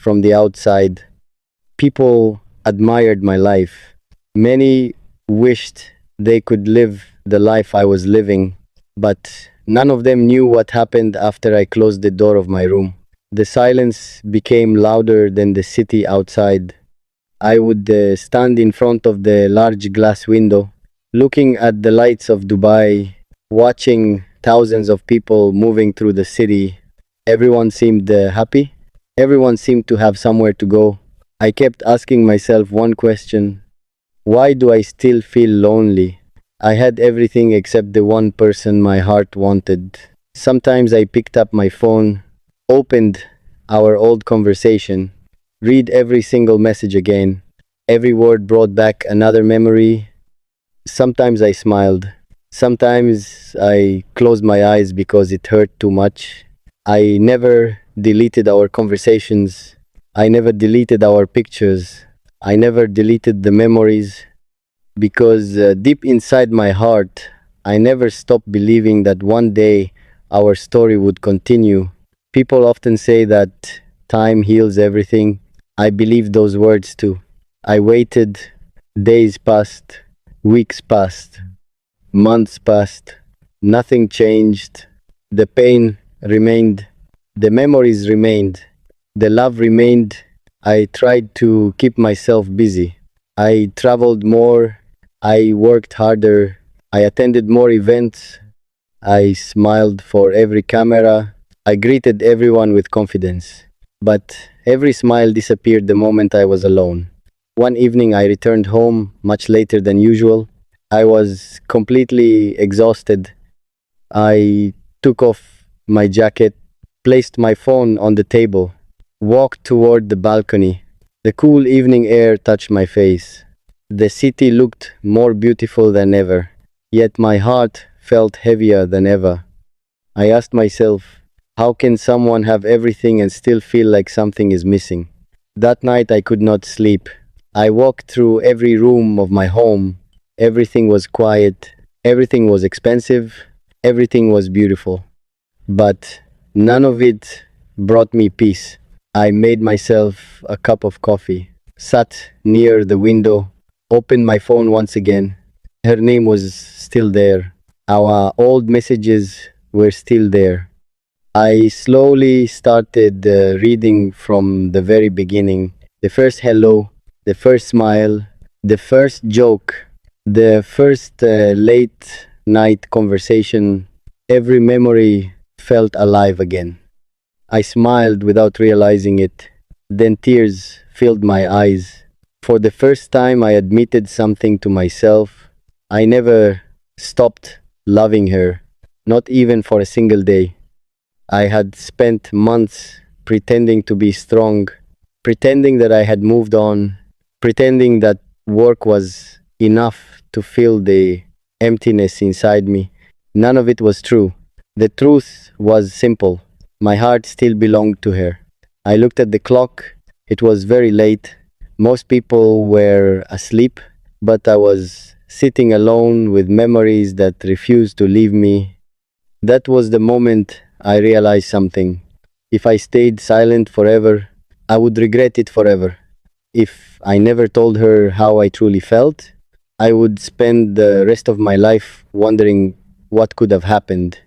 from the outside. People admired my life. Many wished they could live the life I was living, but none of them knew what happened after I closed the door of my room. The silence became louder than the city outside. I would stand in front of the large glass window, looking at the lights of Dubai, watching thousands of people moving through the city. Everyone seemed happy. Everyone seemed to have somewhere to go. I kept asking myself one question: why do I still feel lonely? I had everything except the one person my heart wanted. Sometimes I picked up my phone, opened our old conversation, read every single message again. Every word brought back another memory. Sometimes I smiled. Sometimes I closed my eyes because it hurt too much. I never deleted our conversations. I never deleted our pictures. I never deleted the memories because deep inside my heart, I never stopped believing that one day our story would continue. People often say that time heals everything. I believe those words too. I waited. Days passed. Weeks passed. Months passed. Nothing changed. The pain remained. The memories remained. The love remained. I tried to keep myself busy. I traveled more. I worked harder. I attended more events. I smiled for every camera. I greeted everyone with confidence. But every smile disappeared the moment I was alone. One evening I returned home much later than usual. I was completely exhausted. I took off my jacket, placed my phone on the table, walked toward the balcony. The cool evening air touched my face. The city looked more beautiful than ever, yet my heart felt heavier than ever. I asked myself, how can someone have everything and still feel like something is missing? That night I could not sleep. I walked through every room of my home. Everything was quiet, everything was expensive, everything was beautiful. But none of it brought me peace. I made myself a cup of coffee, sat near the window, opened my phone once again. Her name was still there. Our old messages were still there. I slowly started reading from the very beginning. The first hello, the first smile, the first joke, the first late night conversation. Every memory felt alive again. I smiled without realizing it. Then tears filled my eyes. For the first time, I admitted something to myself. I never stopped loving her, not even for a single day. I had spent months pretending to be strong, pretending that I had moved on, pretending that work was enough to fill the emptiness inside me. None of it was true. The truth was simple. My heart still belonged to her. I looked at the clock. It was very late. Most people were asleep, but I was sitting alone with memories that refused to leave me. That was the moment I realized something. If I stayed silent forever, I would regret it forever. If I never told her how I truly felt, I would spend the rest of my life wondering what could have happened.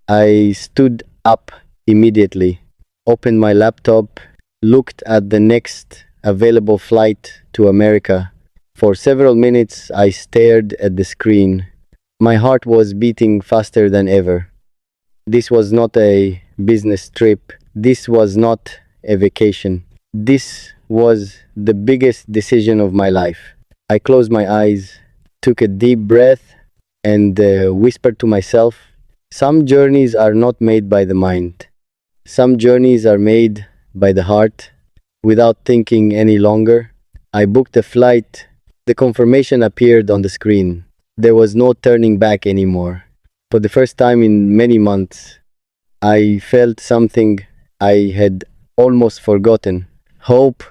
I stood up immediately, opened my laptop, looked at the next available flight to America. For several minutes, I stared at the screen. My heart was beating faster than ever. This was not a business trip. This was not a vacation. This was the biggest decision of my life. I closed my eyes, took a deep breath, and whispered to myself, some journeys are not made by the mind. Some journeys are made by the heart. Without thinking any longer, I booked a flight. The confirmation appeared on the screen. There was no turning back anymore. For the first time in many months, I felt something I had almost forgotten. Hope.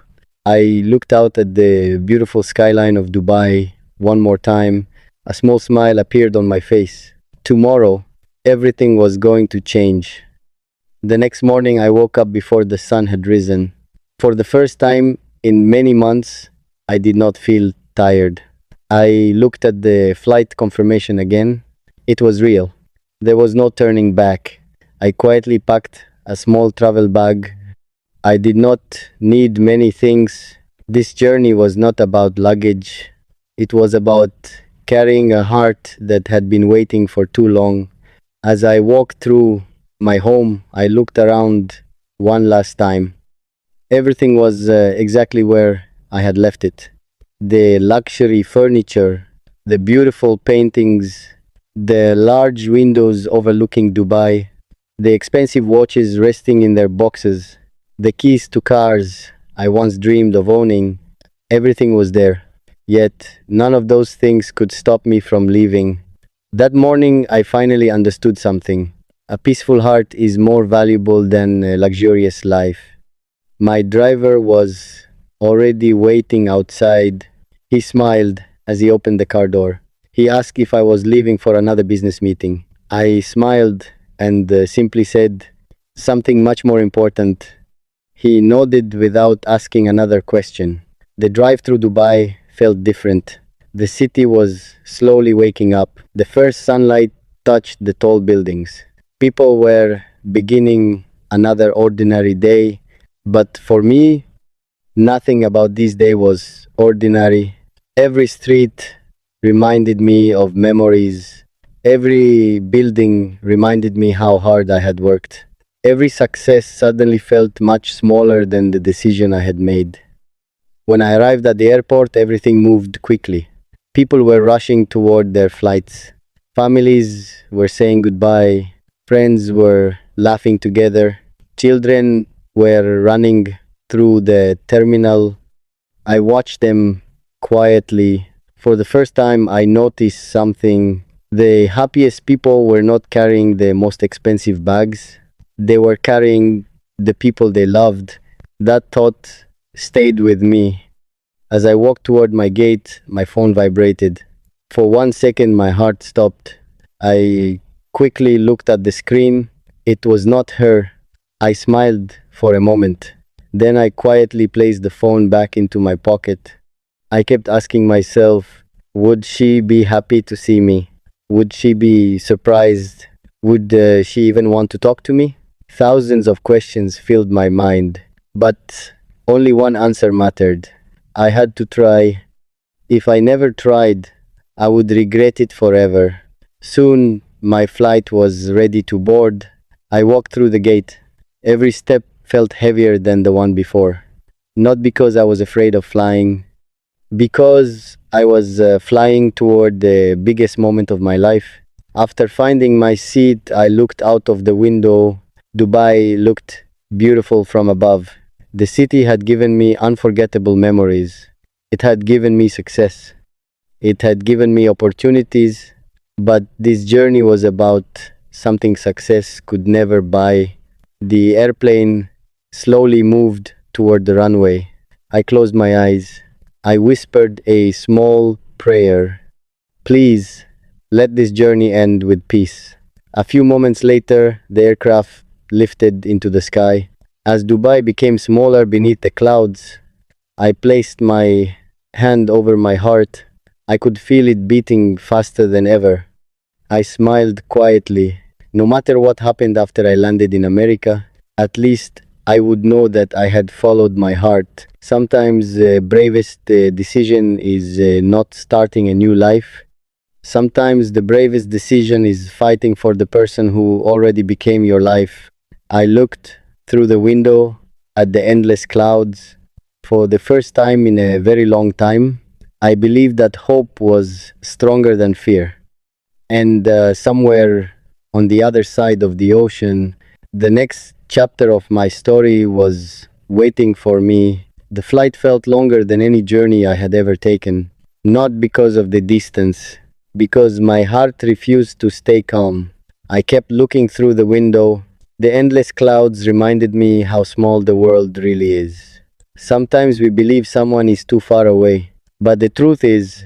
I looked out at the beautiful skyline of Dubai one more time. A small smile appeared on my face. Tomorrow, everything was going to change. The next morning, I woke up before the sun had risen. For the first time in many months, I did not feel tired. I looked at the flight confirmation again. It was real. There was no turning back. I quietly packed a small travel bag. I did not need many things. This journey was not about luggage. It was about carrying a heart that had been waiting for too long. As I walked through my home, I looked around one last time. Everything was exactly where I had left it. The luxury furniture, the beautiful paintings, the large windows overlooking Dubai, the expensive watches resting in their boxes, the keys to cars I once dreamed of owning, everything was there. Yet none of those things could stop me from leaving. That morning, I finally understood something. A peaceful heart is more valuable than a luxurious life. My driver was already waiting outside. He smiled as he opened the car door. He asked if I was leaving for another business meeting. I smiled and simply said something much more important. He nodded without asking another question. The drive through Dubai felt different. The city was slowly waking up. The first sunlight touched the tall buildings. People were beginning another ordinary day, but for me, nothing about this day was ordinary. Every street reminded me of memories. Every building reminded me how hard I had worked. Every success suddenly felt much smaller than the decision I had made. When I arrived at the airport, everything moved quickly. People were rushing toward their flights. Families were saying goodbye. Friends were laughing together. Children were running through the terminal. I watched them quietly. For the first time, I noticed something. The happiest people were not carrying the most expensive bags, they were carrying the people they loved. That thought stayed with me. As I walked toward my gate, my phone vibrated. For 1 second, my heart stopped. I quickly looked at the screen. It was not her. I smiled for a moment. Then I quietly placed the phone back into my pocket. I kept asking myself, would she be happy to see me? Would she be surprised? Would she even want to talk to me? Thousands of questions filled my mind, but only one answer mattered. I had to try. If I never tried, I would regret it forever. Soon, my flight was ready to board. I walked through the gate. Every step felt heavier than the one before. Not because I was afraid of flying, because I was flying toward the biggest moment of my life. After finding my seat, I looked out of the window. Dubai looked beautiful from above. The city had given me unforgettable memories. It had given me success. It had given me opportunities. But this journey was about something success could never buy. The airplane slowly moved toward the runway. I closed my eyes. I whispered a small prayer. Please, let this journey end with peace. A few moments later, the aircraft lifted into the sky. As Dubai became smaller beneath the clouds, I placed my hand over my heart. I could feel it beating faster than ever. I smiled quietly. No matter what happened after I landed in America, at least I would know that I had followed my heart. Sometimes the bravest decision is not starting a new life. Sometimes the bravest decision is fighting for the person who already became your life. I looked through the window at the endless clouds. For the first time in a very long time, I believed that hope was stronger than fear. And somewhere on the other side of the ocean, the next chapter of my story was waiting for me. The flight felt longer than any journey I had ever taken, not because of the distance, because my heart refused to stay calm. I kept looking through the window. The endless clouds reminded me how small the world really is. Sometimes we believe someone is too far away, but the truth is,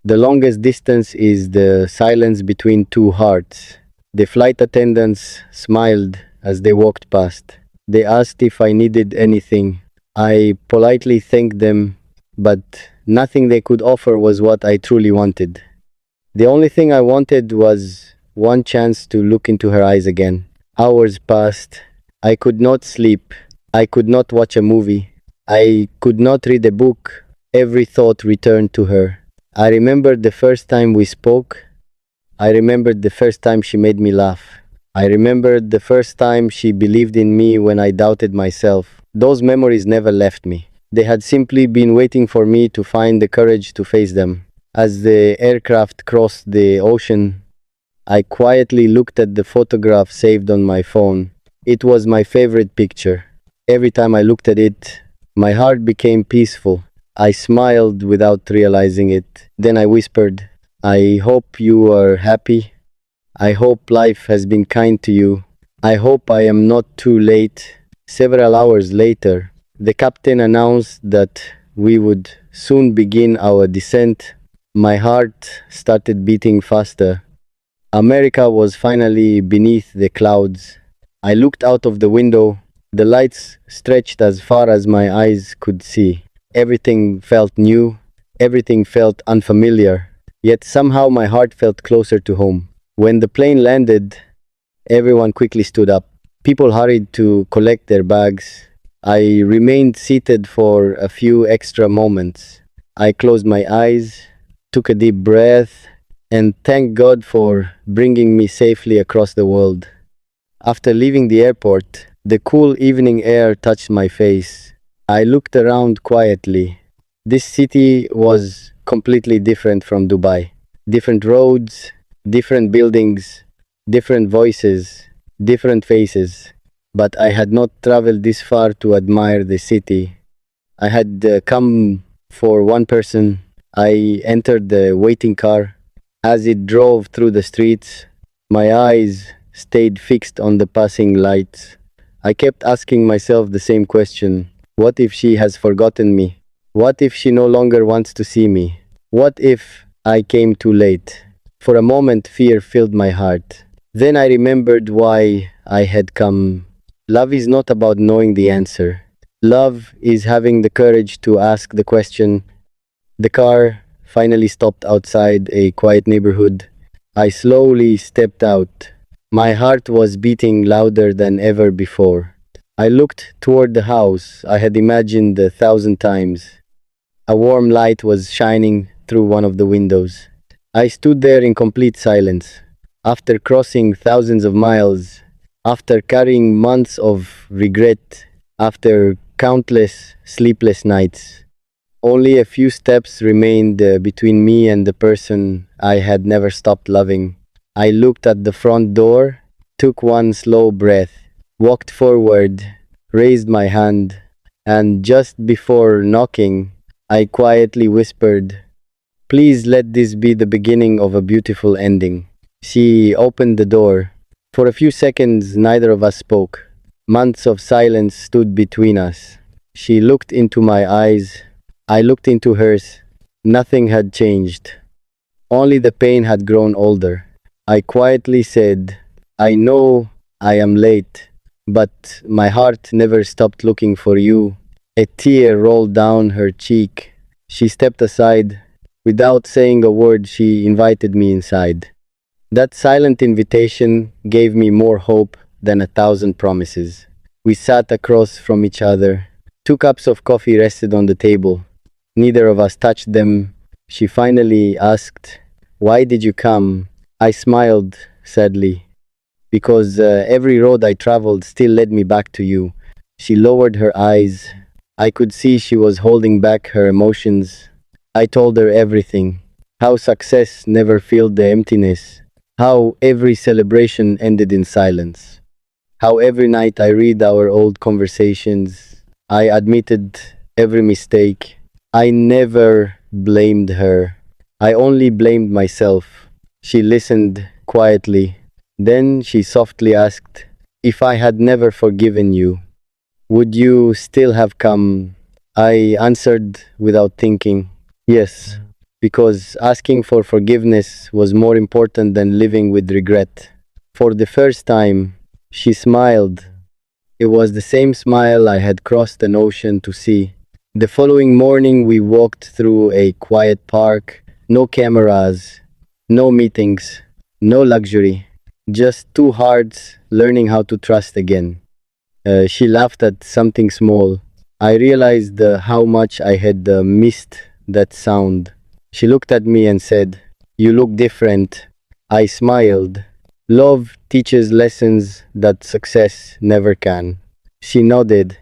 the longest distance is the silence between two hearts. The flight attendants smiled as they walked past. They asked if I needed anything. I politely thanked them, but nothing they could offer was what I truly wanted. The only thing I wanted was one chance to look into her eyes again. Hours passed. I could not sleep. I could not watch a movie. I could not read a book. Every thought returned to her. I remembered the first time we spoke. I remembered the first time she made me laugh. I remembered the first time she believed in me when I doubted myself. Those memories never left me. They had simply been waiting for me to find the courage to face them. As the aircraft crossed the ocean, I quietly looked at the photograph saved on my phone. It was my favorite picture. Every time I looked at it, my heart became peaceful. I smiled without realizing it. Then I whispered, I hope you are happy. I hope life has been kind to you. I hope I am not too late. Several hours later, the captain announced that we would soon begin our descent. My heart started beating faster. America was finally beneath the clouds. I looked out of the window. The lights stretched as far as my eyes could see. Everything felt new. Everything felt unfamiliar. Yet somehow my heart felt closer to home. When the plane landed, everyone quickly stood up. People hurried to collect their bags. I remained seated for a few extra moments. I closed my eyes, took a deep breath, and thanked God for bringing me safely across the world. After leaving the airport, the cool evening air touched my face. I looked around quietly. This city was completely different from Dubai. Different roads, different buildings, different voices, different faces. But I had not traveled this far to admire the city. I had come for one person. I entered the waiting car. As it drove through the streets, my eyes stayed fixed on the passing lights. I kept asking myself the same question. What if she has forgotten me? What if she no longer wants to see me? What if I came too late? For a moment, fear filled my heart. Then I remembered why I had come. Love is not about knowing the answer. Love is having the courage to ask the question. The car finally stopped outside a quiet neighborhood. I slowly stepped out. My heart was beating louder than ever before. I looked toward the house I had imagined 1,000 times. A warm light was shining through one of the windows. I stood there in complete silence. After crossing thousands of miles, after carrying months of regret, after countless sleepless nights, only a few steps remained between me and the person I had never stopped loving. I looked at the front door, took one slow breath, walked forward, raised my hand, and just before knocking, I quietly whispered, please let this be the beginning of a beautiful ending. She opened the door. For a few seconds, neither of us spoke. Months of silence stood between us. She looked into my eyes. I looked into hers. Nothing had changed. Only the pain had grown older. I quietly said, I know I am late, but my heart never stopped looking for you. A tear rolled down her cheek. She stepped aside. Without saying a word, she invited me inside. That silent invitation gave me more hope than 1,000 promises. We sat across from each other. 2 cups of coffee rested on the table. Neither of us touched them. She finally asked, why did you come? I smiled sadly. Because every road I traveled still led me back to you. She lowered her eyes. I could see she was holding back her emotions. I told her everything. How success never filled the emptiness. How every celebration ended in silence. How every night I read our old conversations. I admitted every mistake. I never blamed her. I only blamed myself. She listened quietly. Then she softly asked, if I had never forgiven you, would you still have come? I answered without thinking, yes, because asking for forgiveness was more important than living with regret. For the first time, she smiled. It was the same smile I had crossed an ocean to see. The following morning, we walked through a quiet park. No cameras, no meetings, no luxury. Just two hearts learning how to trust again. She laughed at something small. I realized how much I had missed that sound. She looked at me and said, "You look different." I smiled. Love teaches lessons that success never can. She nodded.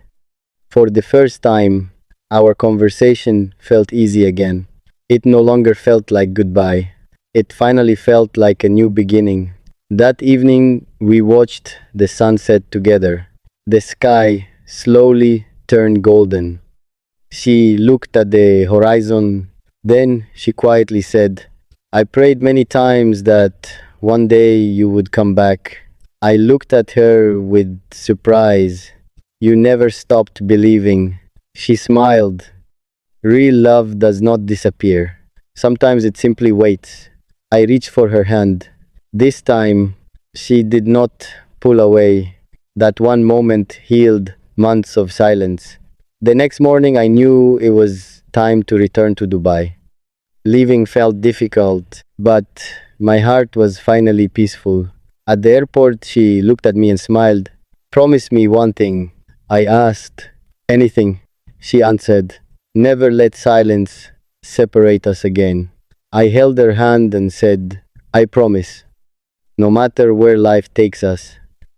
For the first time, our conversation felt easy again. It no longer felt like goodbye. It finally felt like a new beginning. That evening, we watched the sunset together. The sky slowly turned golden. She looked at the horizon. Then she quietly said, "I prayed many times that one day you would come back." I looked at her with surprise. "You never stopped believing." She smiled. "Real love does not disappear. Sometimes it simply waits." I reached for her hand. This time, she did not pull away. That one moment healed months of silence. The next morning, I knew it was time to return to Dubai. Leaving felt difficult, but my heart was finally peaceful. At the airport, she looked at me and smiled. "Promise me one thing." I asked. "Anything," she answered. "Never let silence separate us again." I held her hand and said, "I promise. No matter where life takes us,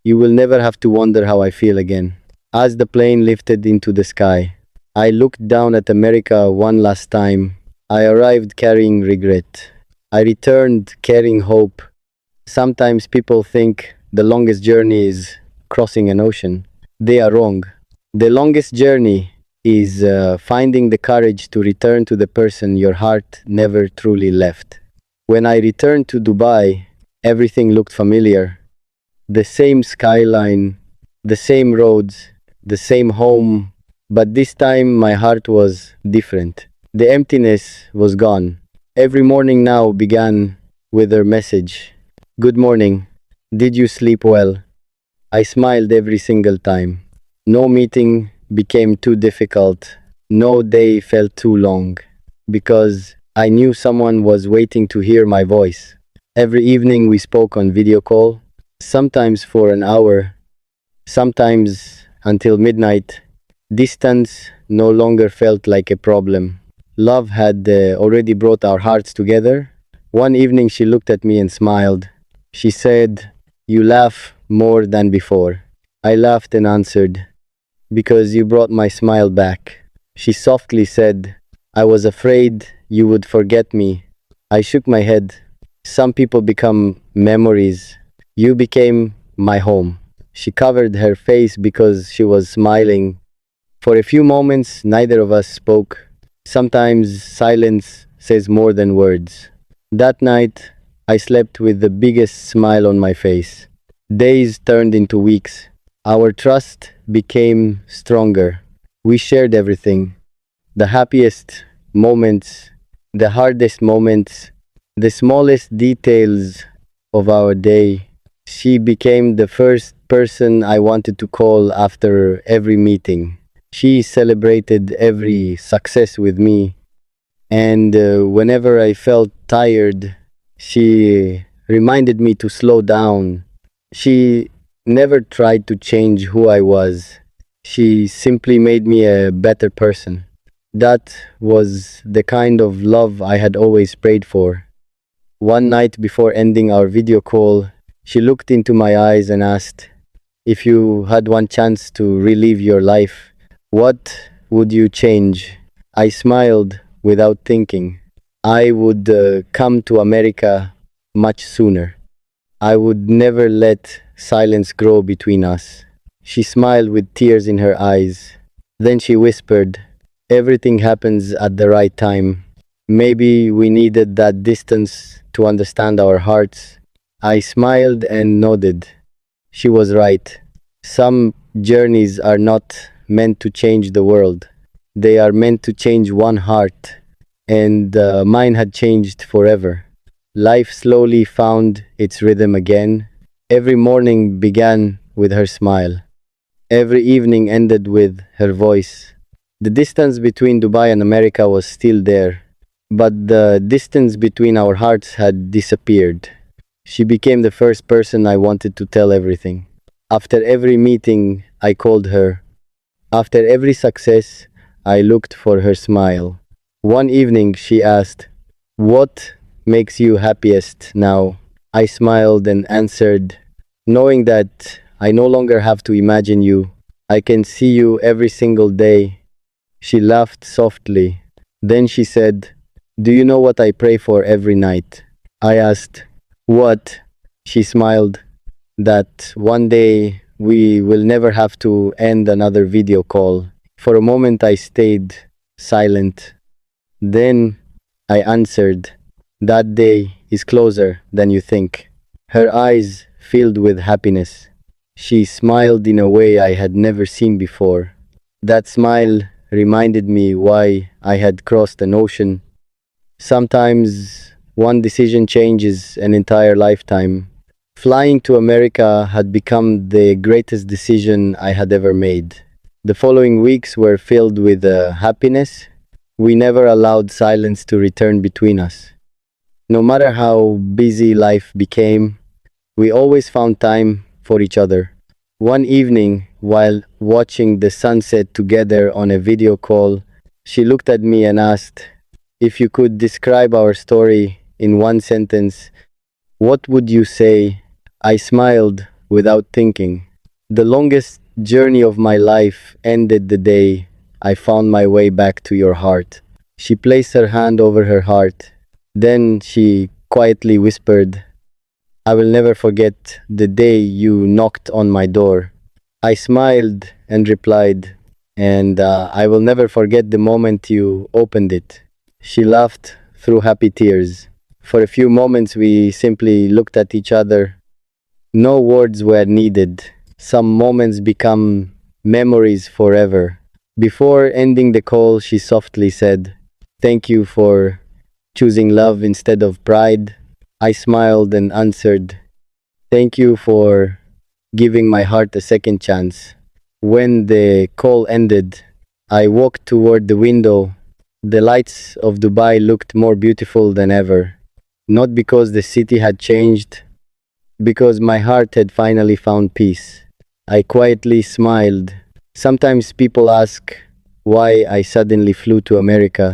you will never have to wonder how I feel again." As the plane lifted into the sky, I looked down at America one last time. I arrived carrying regret. I returned carrying hope. Sometimes people think the longest journey is crossing an ocean. They are wrong. The longest journey is finding the courage to return to the person your heart never truly left. When I returned to Dubai, everything looked familiar. The same skyline, the same roads, the same home, but this time my heart was different. The emptiness was gone. Every morning now began with her message. "Good morning. Did you sleep well?" I smiled every single time. No meeting became too difficult. No day felt too long. Because I knew someone was waiting to hear my voice. Every evening we spoke on video call, sometimes for an hour, sometimes until midnight. Distance no longer felt like a problem. Love had already brought our hearts together. One evening she looked at me and smiled. She said, "You laugh more than before." I laughed and answered, "Because you brought my smile back." She softly said, "I was afraid you would forget me." I shook my head. "Some people become memories. You became my home." She covered her face because she was smiling. For a few moments, neither of us spoke. Sometimes silence says more than words. That night, I slept with the biggest smile on my face. Days turned into weeks. Our trust became stronger. We shared everything. The happiest moments, the hardest moments, the smallest details of our day. She became the first person I wanted to call after every meeting. She celebrated every success with me, and whenever I felt tired, she reminded me to slow down. She never tried to change who I was. She simply made me a better person. That was the kind of love I had always prayed for. One night before ending our video call, she looked into my eyes and asked, "If you had one chance to relive your life, what would you change?" I smiled without thinking. I would come to America much sooner. I would never let silence grow between us. She smiled with tears in her eyes. Then she whispered, "Everything happens at the right time." Maybe we needed that distance to understand our hearts. I smiled and nodded. She was right. Some journeys are not meant to change the world. They are meant to change one heart. And mine had changed forever. Life slowly found its rhythm again. Every morning began with her smile. Every evening ended with her voice. The distance between Dubai and America was still there, but the distance between our hearts had disappeared. She became the first person I wanted to tell everything. After every meeting, I called her. After every success, I looked for her smile. One evening, she asked, "What makes you happiest now?" I smiled and answered, "Knowing that I no longer have to imagine you. I can see you every single day." She laughed softly. Then she said, "Do you know what I pray for every night?" I asked, "What?" She smiled, "That one day we will never have to end another video call." For a moment, I stayed silent. Then I answered, "That day is closer than you think." Her eyes filled with happiness. She smiled in a way I had never seen before. That smile reminded me why I had crossed an ocean. Sometimes one decision changes an entire lifetime. Flying to America had become the greatest decision I had ever made. The following weeks were filled with happiness. We never allowed silence to return between us. No matter how busy life became, we always found time for each other. One evening, while watching the sunset together on a video call, she looked at me and asked, "If you could describe our story in one sentence, what would you say?" I smiled without thinking. The longest journey of my life ended the day I found my way back to your heart. She placed her hand over her heart. Then she quietly whispered, "I will never forget the day you knocked on my door." I smiled and replied, "And I will never forget the moment you opened it." She laughed through happy tears. For a few moments, we simply looked at each other. No words were needed. Some moments become memories forever. Before ending the call, she softly said, "Thank you for choosing love instead of pride." I smiled and answered, "Thank you for giving my heart a second chance." When the call ended, I walked toward the window. The lights of Dubai looked more beautiful than ever. Not because the city had changed, because my heart had finally found peace. I quietly smiled. Sometimes people ask why I suddenly flew to America.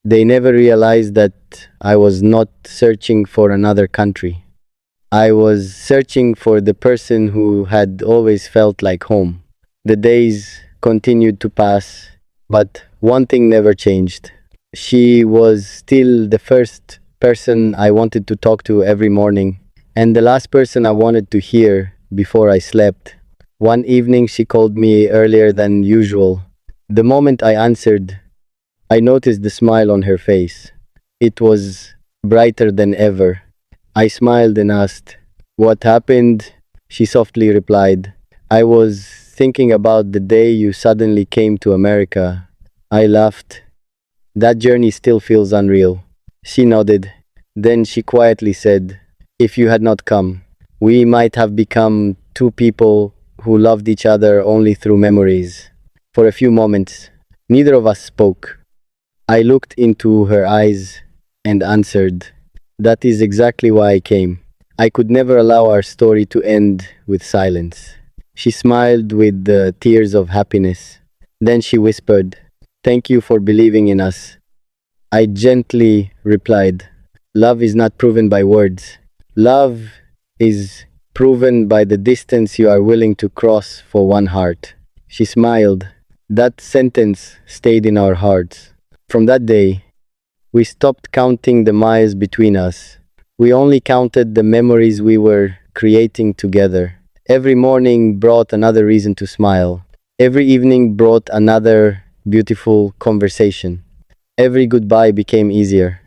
They never realized that I was not searching for another country. I was searching for the person who had always felt like home. The days continued to pass, but one thing never changed. She was still the first person I wanted to talk to every morning, and the last person I wanted to hear before I slept. One evening, she called me earlier than usual. The moment I answered, I noticed the smile on her face. It was brighter than ever. I smiled and asked, "What happened?" She softly replied, "I was thinking about the day you suddenly came to America." I laughed. "That journey still feels unreal." She nodded. Then she quietly said, "If you had not come, we might have become two people who loved each other only through memories." For a few moments, neither of us spoke. I looked into her eyes and answered, "That is exactly why I came. I could never allow our story to end with silence." She smiled with the tears of happiness. Then she whispered, "Thank you for believing in us." I gently replied, "Love is not proven by words. Love is proven by the distance you are willing to cross for one heart." She smiled. That sentence stayed in our hearts. From that day, we stopped counting the miles between us. We only counted the memories we were creating together. Every morning brought another reason to smile. Every evening brought another beautiful conversation. Every goodbye became easier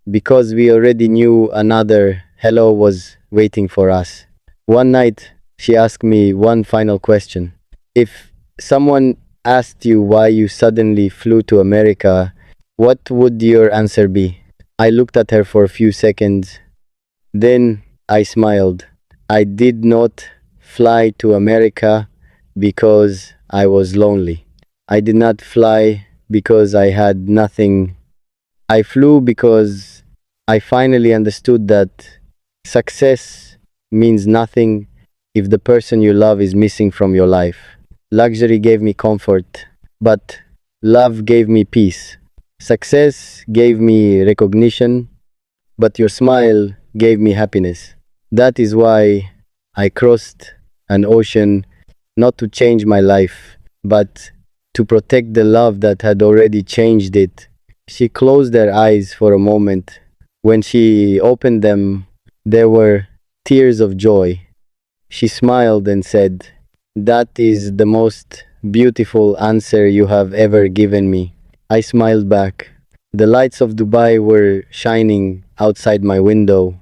because we already knew another hello was waiting for us. One night, she asked me one final question. If someone asked you why you suddenly flew to America, what would your answer be? I looked at her for a few seconds. Then I smiled. I did not fly to America because I was lonely. I did not fly because I had nothing. I flew because I finally understood that success means nothing if the person you love is missing from your life. Luxury gave me comfort, but love gave me peace. Success gave me recognition, but your smile gave me happiness. That is why I crossed an ocean not to change my life, but to protect the love that had already changed it. She closed her eyes for a moment. When she opened them, there were tears of joy. She smiled and said, "That is the most beautiful answer you have ever given me." I smiled back. The lights of Dubai were shining outside my window.